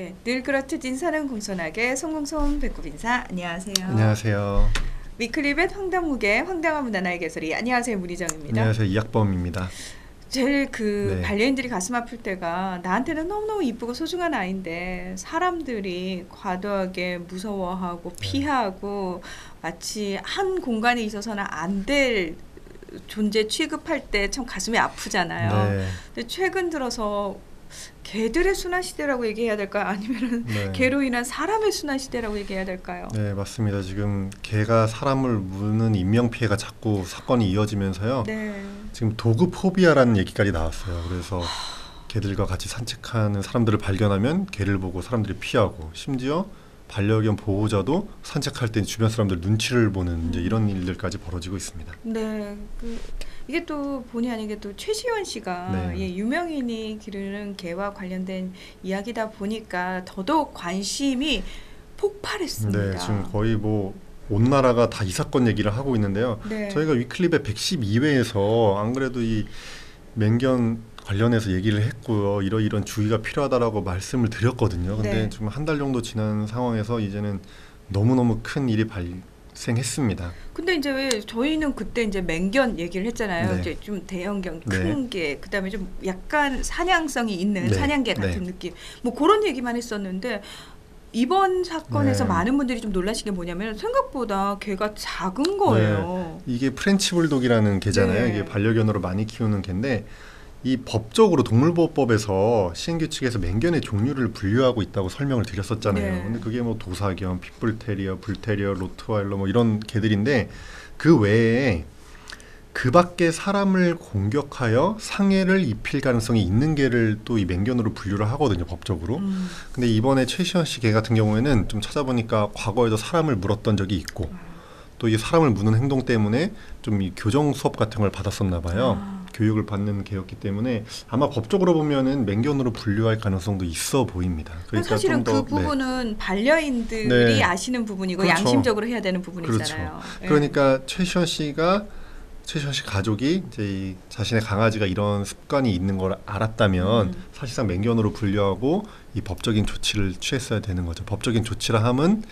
네, 늘 그렇듯 인사는 공손하게 송공손 배꼽 인사. 안녕하세요. 안녕하세요. 위클리벳 황당무계 황당한 문화나의 개소리. 안녕하세요, 문희정입니다. 안녕하세요, 이학범입니다. 제일 네. 반려인들이 가슴 아플 때가 나한테는 너무너무 이쁘고 소중한 아이인데 사람들이 과도하게 무서워하고 피하고 마치 한 공간에 있어서는 안 될 존재 취급할 때 참 가슴이 아프잖아요. 네. 근데 최근 들어서 개들의 순환 시대라고 얘기해야 될까요? 아니면 네. 개로 인한 사람의 순환 시대라고 얘기해야 될까요? 네, 맞습니다. 지금 개가 사람을 무는 인명피해가 자꾸 사건이 이어지면서요. 네. 지금 도그 포비아라는 얘기까지 나왔어요. 그래서 개들과 같이 산책하는 사람들을 발견하면 개를 보고 사람들이 피하고, 심지어 반려견 보호자도 산책할 때 주변 사람들 눈치를 보는 이제 이런 일들까지 벌어지고 있습니다. 네, 이게 또 본의 아니게 또 최시원 씨가 네. 예, 유명인이 기르는 개와 관련된 이야기다 보니까 더더욱 관심이 폭발했습니다. 네, 지금 거의 뭐 온 나라가 다 이 사건 얘기를 하고 있는데요. 네. 저희가 위클립의 112회에서 안 그래도 이 맹견 관련해서 얘기를 했고요. 이런 주의가 필요하다라고 말씀을 드렸거든요. 근데 네. 지금 한 달 정도 지난 상황에서 이제는 너무너무 큰 일이 발생했습니다. 근데 이제 왜 저희는 그때 이제 맹견 얘기를 했잖아요. 네. 이제 좀 대형견, 네. 큰 개, 그다음에 좀 약간 사냥성이 있는 네. 사냥개 같은 네. 느낌. 뭐 그런 얘기만 했었는데 이번 사건에서 네. 많은 분들이 좀 놀라신 게 뭐냐면 생각보다 개가 작은 거예요. 이게 프렌치 불독이라는 개잖아요. 네. 이게 반려견으로 많이 키우는 개인데, 이 법적으로 동물보호법에서 시행규칙에서 맹견의 종류를 분류하고 있다고 설명을 드렸었잖아요. 네. 근데 그게 뭐 도사견, 핏불테리어, 불테리어, 로트와일러 뭐 이런 개들인데, 그 외에 그 밖에 사람을 공격하여 상해를 입힐 가능성이 있는 개를 또 이 맹견으로 분류를 하거든요, 법적으로. 근데 이번에 최시원 씨 개 같은 경우에는 좀 찾아보니까 과거에도 사람을 물었던 적이 있고, 또 이 사람을 무는 행동 때문에 좀 이 교정 수업 같은 걸 받았었나 봐요. 교육을 받는 개였기 때문에 아마 법적으로 보면은 맹견으로 분류할 가능성도 있어 보입니다. 그러니까 사실은 좀 더, 그 부분은 반려인들이 네. 아시는 부분이고 그렇죠. 양심적으로 해야 되는 부분이잖아요. 예. 그러니까 최시원 씨 가족이 이제 이 자신의 강아지가 이런 습관이 있는 걸 알았다면 사실상 맹견으로 분류하고 이 법적인 조치를 취했어야 되는 거죠. 법적인 조치라 함은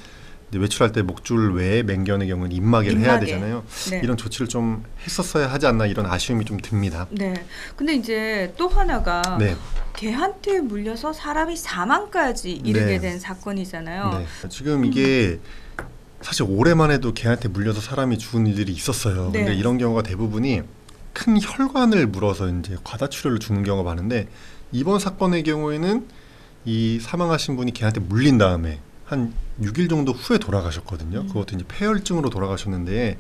이제 외출할 때 목줄 외에 맹견의 경우는 입마개를 해야 되잖아요. 네. 이런 조치를 좀 했었어야 하지 않나, 이런 아쉬움이 좀 듭니다. 네. 근데 이제 또 하나가 네. 개한테 물려서 사람이 사망까지 이르게 네. 된 사건이잖아요. 네. 지금 이게 사실 올해만 해도 개한테 물려서 사람이 죽은 일들이 있었어요. 네. 근데 이런 경우가 대부분이 큰 혈관을 물어서 이제 과다출혈로 죽는 경우가 많은데, 이번 사건의 경우에는 이 사망하신 분이 개한테 물린 다음에 한 6일 정도 후에 돌아가셨거든요. 그것도 이제 폐혈증으로 돌아가셨는데,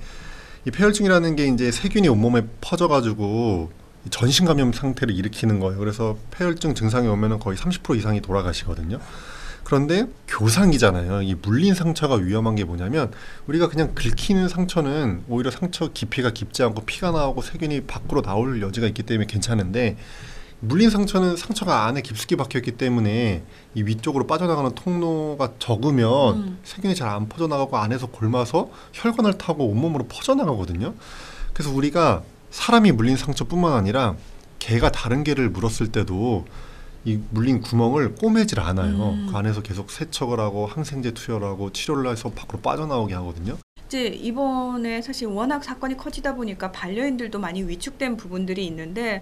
이 폐혈증이라는 게 이제 세균이 온몸에 퍼져가지고 전신 감염 상태를 일으키는 거예요. 그래서 폐혈증 증상이 오면은 거의 30% 이상이 돌아가시거든요. 그런데 교상이잖아요. 이 물린 상처가 위험한 게 뭐냐면, 우리가 그냥 긁히는 상처는 오히려 상처 깊이가 깊지 않고 피가 나오고 세균이 밖으로 나올 여지가 있기 때문에 괜찮은데, 물린 상처는 상처가 안에 깊숙이 박혀있기 때문에 이 위쪽으로 빠져나가는 통로가 적으면 세균이 잘 안 퍼져나가고 안에서 골마서 혈관을 타고 온몸으로 퍼져나가거든요. 그래서 우리가 사람이 물린 상처뿐만 아니라 개가 다른 개를 물었을 때도 이 물린 구멍을 꼬매질 않아요. 그 안에서 계속 세척을 하고 항생제 투여하고 치료를 해서 밖으로 빠져나오게 하거든요. 이제 이번에 사실 워낙 사건이 커지다 보니까 반려인들도 많이 위축된 부분들이 있는데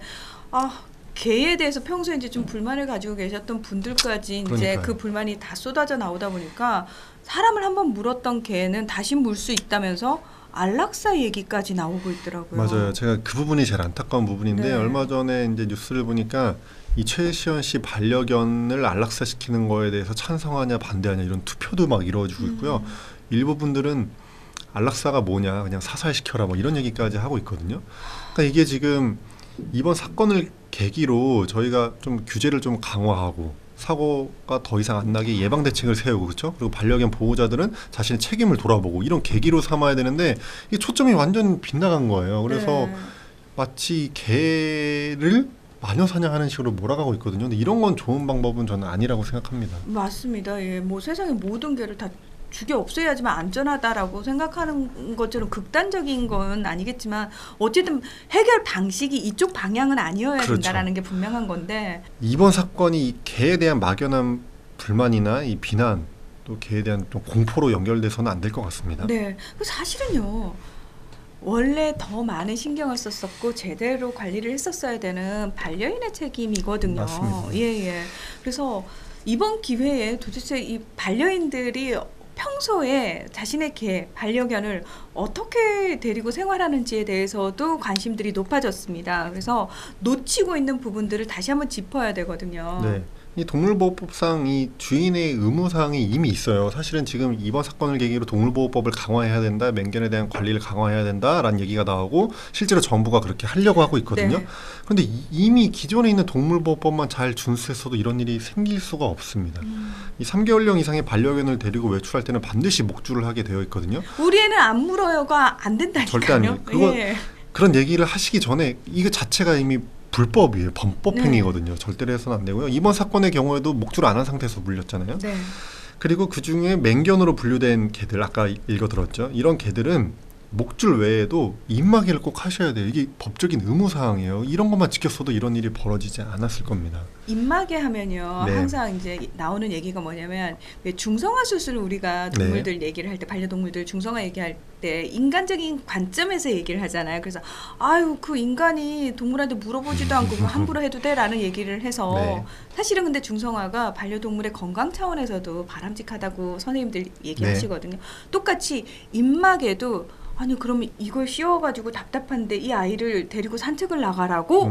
개에 대해서 평소에 이제 좀 불만을 가지고 계셨던 분들까지 이제 그러니까요. 그 불만이 다 쏟아져 나오다 보니까 사람을 한번 물었던 개는 다시 물 수 있다면서 안락사 얘기까지 나오고 있더라고요. 맞아요. 제가 그 부분이 제일 안타까운 부분인데, 네. 얼마 전에 이제 뉴스를 보니까 이 최시원 씨 반려견을 안락사시키는 거에 대해서 찬성하냐 반대하냐 이런 투표도 막 이루어지고 있고요. 일부 분들은 안락사가 뭐냐, 그냥 사살시켜라 뭐 이런 얘기까지 하고 있거든요. 그러니까 이게 지금 이번 사건을 계기로 저희가 좀 규제를 좀 강화하고 사고가 더 이상 안 나게 예방 대책을 세우고, 그렇죠? 그리고 반려견 보호자들은 자신의 책임을 돌아보고 이런 계기로 삼아야 되는데, 이게 초점이 완전 빗나간 거예요. 그래서 네. 마치 개를 마녀 사냥하는 식으로 몰아가고 있거든요. 근데 이런 건 좋은 방법은 저는 아니라고 생각합니다. 맞습니다. 예, 뭐 세상의 모든 개를 다 죽여 없애야지만 안전하다라고 생각하는 것처럼 극단적인 건 아니겠지만 어쨌든 해결 방식이 이쪽 방향은 아니어야 그렇죠. 된다라는 게 분명한 건데 이번 사건이 개에 대한 막연한 불만이나 이 비난 또 개에 대한 좀 공포로 연결돼서는 안 될 것 같습니다. 네. 사실은요. 원래 더 많은 신경을 썼었고 제대로 관리를 했었어야 되는 반려인의 책임이거든요. 맞습니다. 예. 그래서 이번 기회에 도대체 이 반려인들이 평소에 자신의 개, 반려견을 어떻게 데리고 생활하는지에 대해서도 관심들이 높아졌습니다. 그래서 놓치고 있는 부분들을 다시 한번 짚어야 되거든요. 네. 이 동물보호법상 이 주인의 의무사항이 이미 있어요. 사실은 지금 이번 사건을 계기로 동물보호법을 강화해야 된다, 맹견에 대한 관리를 강화해야 된다라는 얘기가 나오고 실제로 정부가 그렇게 하려고 하고 있거든요. 네. 그런데 이미 기존에 있는 동물보호법만 잘 준수했어도 이런 일이 생길 수가 없습니다. 이 3개월령 이상의 반려견을 데리고 외출할 때는 반드시 목줄을 하게 되어 있거든요. 우리 애는 안 물어요가 안 된다니까요. 절대 아니에요. 그건 예. 그런 얘기를 하시기 전에 이거 자체가 이미 불법이에요. 범법 네. 행위거든요. 절대로 해서는 안 되고요. 이번 사건의 경우에도 목줄 안 한 상태에서 물렸잖아요. 네. 그리고 그중에 맹견으로 분류된 개들, 아까 읽어들었죠. 이런 개들은 목줄 외에도 입마개를 꼭 하셔야 돼요. 이게 법적인 의무사항이에요. 이런 것만 지켰어도 이런 일이 벌어지지 않았을 겁니다. 입마개 하면요. 네. 항상 이제 나오는 얘기가 뭐냐면 왜 중성화 수술을 우리가 동물들 얘기를 할 때 반려동물들 중성화 얘기할 때 인간적인 관점에서 얘기를 하잖아요. 그래서 아유 그 인간이 동물한테 물어보지도 않고 그거 함부로 해도 돼라는 얘기를 해서 네. 사실은 근데 중성화가 반려동물의 건강 차원에서도 바람직하다고 선생님들 얘기하시거든요. 똑같이 입마개도 아니 그러면 이걸 씌워가지고 답답한데 이 아이를 데리고 산책을 나가라고?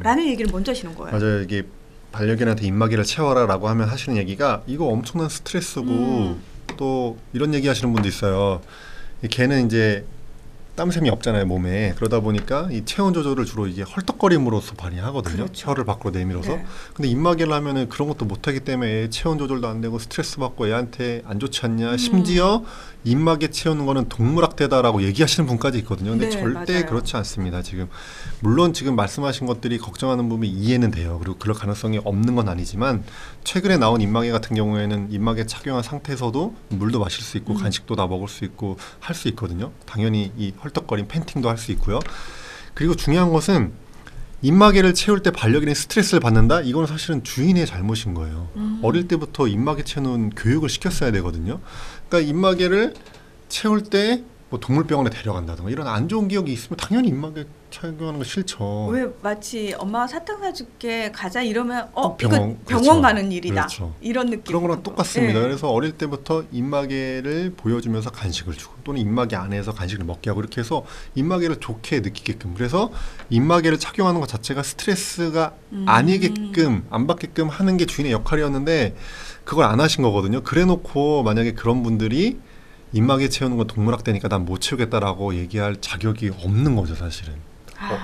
라는 얘기를 먼저 하시는 거예요. 맞아요. 이게 반려견한테 입마개를 채워라라고 하면 하시는 얘기가 이거 엄청난 스트레스고 또 이런 얘기 하시는 분도 있어요. 이 개는 이제 땀샘이 없잖아요 몸에. 그러다 보니까 이 체온 조절을 주로 이게 헐떡거림으로써 발휘하거든요. 그렇죠. 혀를 밖으로 내밀어서. 네. 근데 입마개를 하면은 그런 것도 못하기 때문에 체온 조절도 안 되고 스트레스 받고 애한테 안 좋지 않냐. 심지어 입마개 채우는 거는 동물학대다라고 얘기하시는 분까지 있거든요. 근데 네, 절대 맞아요. 그렇지 않습니다. 지금 물론 지금 말씀하신 것들이 걱정하는 부분이 이해는 돼요. 그리고 그럴 가능성이 없는 건 아니지만 최근에 나온 입마개 같은 경우에는 입마개 착용한 상태에서도 물도 마실 수 있고 간식도 다 먹을 수 있고 할 수 있거든요. 당연히 이 헐떡거림 팬팅도 할 수 있고요. 그리고 중요한 것은 입마개를 채울 때 반려견이 스트레스를 받는다? 이건 사실은 주인의 잘못인 거예요. 어릴 때부터 입마개 채우는 교육을 시켰어야 되거든요. 그러니까 입마개를 채울 때 뭐 동물병원에 데려간다든가 이런 안 좋은 기억이 있으면 당연히 입마개 착용하는 거 싫죠. 왜 마치 엄마가 사탕 사줄게 가자 이러면 꼭 이거 병원 그렇죠. 가는 일이다. 그렇죠. 이런 느낌. 그런 거랑 똑같습니다. 예. 그래서 어릴 때부터 입마개를 보여주면서 간식을 주고 또는 입마개 안에서 간식을 먹게 하고 이렇게 해서 입마개를 좋게 느끼게끔 그래서 입마개를 착용하는 것 자체가 스트레스가 아니게끔 안 받게끔 하는 게 주인의 역할이었는데 그걸 안 하신 거거든요. 그래놓고 만약에 그런 분들이 입마개 채우는 건 동물학대니까 난 못 채우겠다라고 얘기할 자격이 없는 거죠 사실은.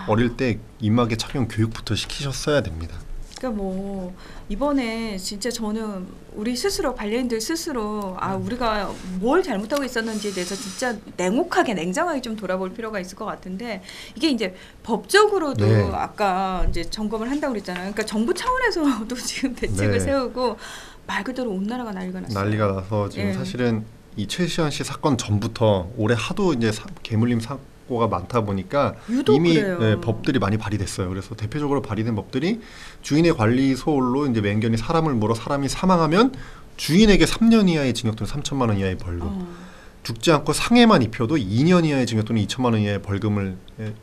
어릴 때 입마개 착용 교육부터 시키셨어야 됩니다. 그러니까 뭐 이번에 진짜 저는 우리 스스로 반려인들 스스로 우리가 뭘 잘못하고 있었는지에 대해서 진짜 냉혹하게 냉정하게 좀 돌아볼 필요가 있을 것 같은데 이게 이제 법적으로도 네. 아까 이제 점검을 한다고 그랬잖아요. 그러니까 정부 차원에서도 지금 대책을 네. 세우고 말 그대로 온 나라가 난리가 났어요. 난리가 나서 지금 예. 사실은 이 최시환 씨 사건 전부터 올해 하도 이제 개물림 사고가 많다 보니까 유독 이미 그래요. 네, 법들이 많이 발의됐어요. 그래서 대표적으로 발의된 법들이 주인의 관리 소홀로 이제 맹견이 사람을 물어 사람이 사망하면 주인에게 3년 이하의 징역 또는 3천만 원 이하의 벌금. 죽지 않고 상해만 입혀도 2년 이하의 징역 또는 2천만 원 이하의 벌금을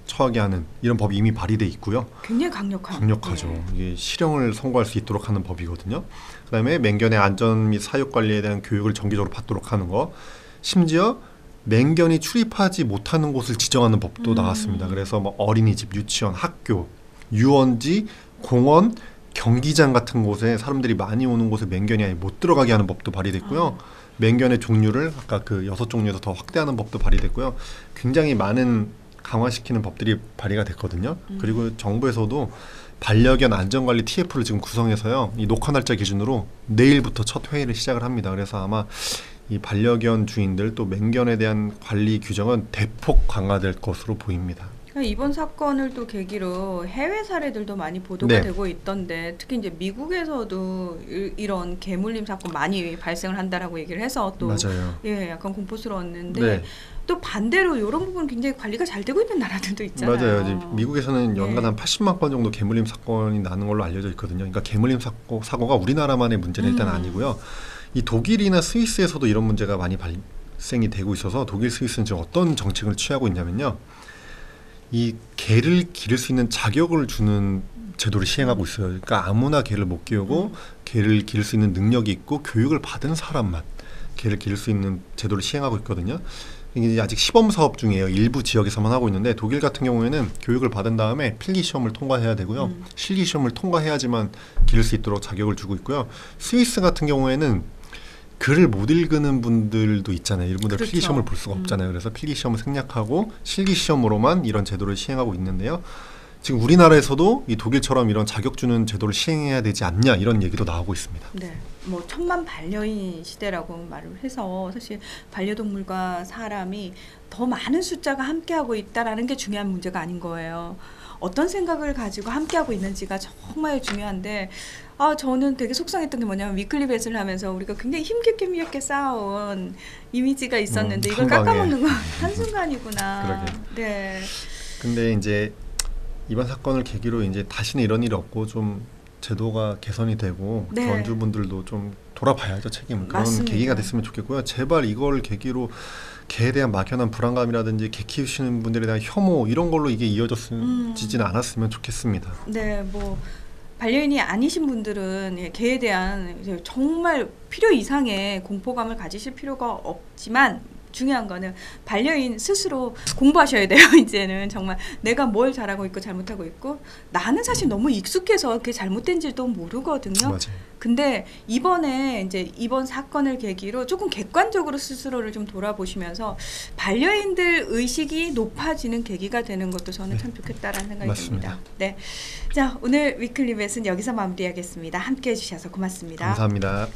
처하게 하는 이런 법이 이미 발의돼 있고요. 굉장히 강력한. 강력하죠. 예. 이게 실형을 선고할 수 있도록 하는 법이거든요. 그다음에 맹견의 안전 및 사육 관리에 대한 교육을 정기적으로 받도록 하는 거. 심지어 맹견이 출입하지 못하는 곳을 지정하는 법도 나왔습니다. 그래서 뭐 어린이집, 유치원, 학교, 유원지, 공원, 경기장 같은 곳에 사람들이 많이 오는 곳에 맹견이 아예 못 들어가게 하는 법도 발의됐고요. 맹견의 종류를 아까 그 6종류에서 더 확대하는 법도 발의됐고요. 굉장히 많은 강화시키는 법들이 발의가 됐거든요. 그리고 정부에서도 반려견 안전관리 TF를 지금 구성해서요. 이 녹화 날짜 기준으로 내일부터 첫 회의를 시작을 합니다. 그래서 아마 이 반려견 주인들 또 맹견에 대한 관리 규정은 대폭 강화될 것으로 보입니다. 이번 사건을 또 계기로 해외 사례들도 많이 보도가 네. 되고 있던데 특히 이제 미국에서도 이런 개물림 사건 많이 발생을 한다라고 얘기를 해서 또 맞아요. 예, 약간 공포스러웠는데 네. 또 반대로 이런 부분 굉장히 관리가 잘 되고 있는 나라들도 있잖아요. 맞아요. 이제 미국에서는 연간 예. 한 80만 건 정도 개물림 사건이 나는 걸로 알려져 있거든요. 그러니까 개물림 사고가 우리나라만의 문제는 일단 아니고요. 이 독일이나 스위스에서도 이런 문제가 많이 발생이 되고 있어서 독일, 스위스는 지금 어떤 정책을 취하고 있냐면요. 이 개를 기를 수 있는 자격을 주는 제도를 시행하고 있어요. 그러니까 아무나 개를 못 기르고 개를 기를 수 있는 능력이 있고 교육을 받은 사람만 개를 기를 수 있는 제도를 시행하고 있거든요. 이게 아직 시범 사업 중이에요. 일부 지역에서만 하고 있는데 독일 같은 경우에는 교육을 받은 다음에 필기 시험을 통과해야 되고요. 실기 시험을 통과해야지만 기를 수 있도록 자격을 주고 있고요. 스위스 같은 경우에는 글을 못 읽는 분들도 있잖아요. 이분들 그렇죠. 필기 시험을 볼 수가 없잖아요. 그래서 필기 시험을 생략하고 실기 시험으로만 이런 제도를 시행하고 있는데요. 지금 우리나라에서도 이 독일처럼 이런 자격 주는 제도를 시행해야 되지 않냐 이런 얘기도 나오고 있습니다. 네, 뭐 천만 반려인 시대라고 말을 해서 사실 반려동물과 사람이 더 많은 숫자가 함께하고 있다라는 게 중요한 문제가 아닌 거예요. 어떤 생각을 가지고 함께하고 있는지가 정말 중요한데 저는 되게 속상했던 게 뭐냐면 위클리 벳을 하면서 우리가 굉장히 힘겹게 쌓아온 이미지가 있었는데 이걸 한 방에. 깎아먹는 건 한순간이구나. 그러게요. 네. 근데 이제 이번 사건을 계기로 이제 다시는 이런 일이 없고 좀 제도가 개선이 되고 네. 견주분들도 좀 돌아봐야죠 책임을. 그런 맞습니다. 계기가 됐으면 좋겠고요. 제발 이걸 계기로 개에 대한 막연한 불안감이라든지 개 키우시는 분들에 대한 혐오 이런 걸로 이게 이어지지는 않았으면 좋겠습니다. 네, 뭐 반려인이 아니신 분들은 개에 대한 이제 정말 필요 이상의 공포감을 가지실 필요가 없지만 중요한 거는 반려인 스스로 공부하셔야 돼요. 이제는 정말 내가 뭘 잘하고 있고 잘못하고 있고 나는 사실 너무 익숙해서 그게 잘못된지도 모르거든요. 맞아요. 근데 이번에 이제 이번 사건을 계기로 조금 객관적으로 스스로를 좀 돌아보시면서 반려인들 의식이 높아지는 계기가 되는 것도 저는 참 좋겠다라는 생각이 맞습니다. 듭니다. 네, 자 오늘 위클리벳은 여기서 마무리하겠습니다. 함께해 주셔서 고맙습니다. 감사합니다.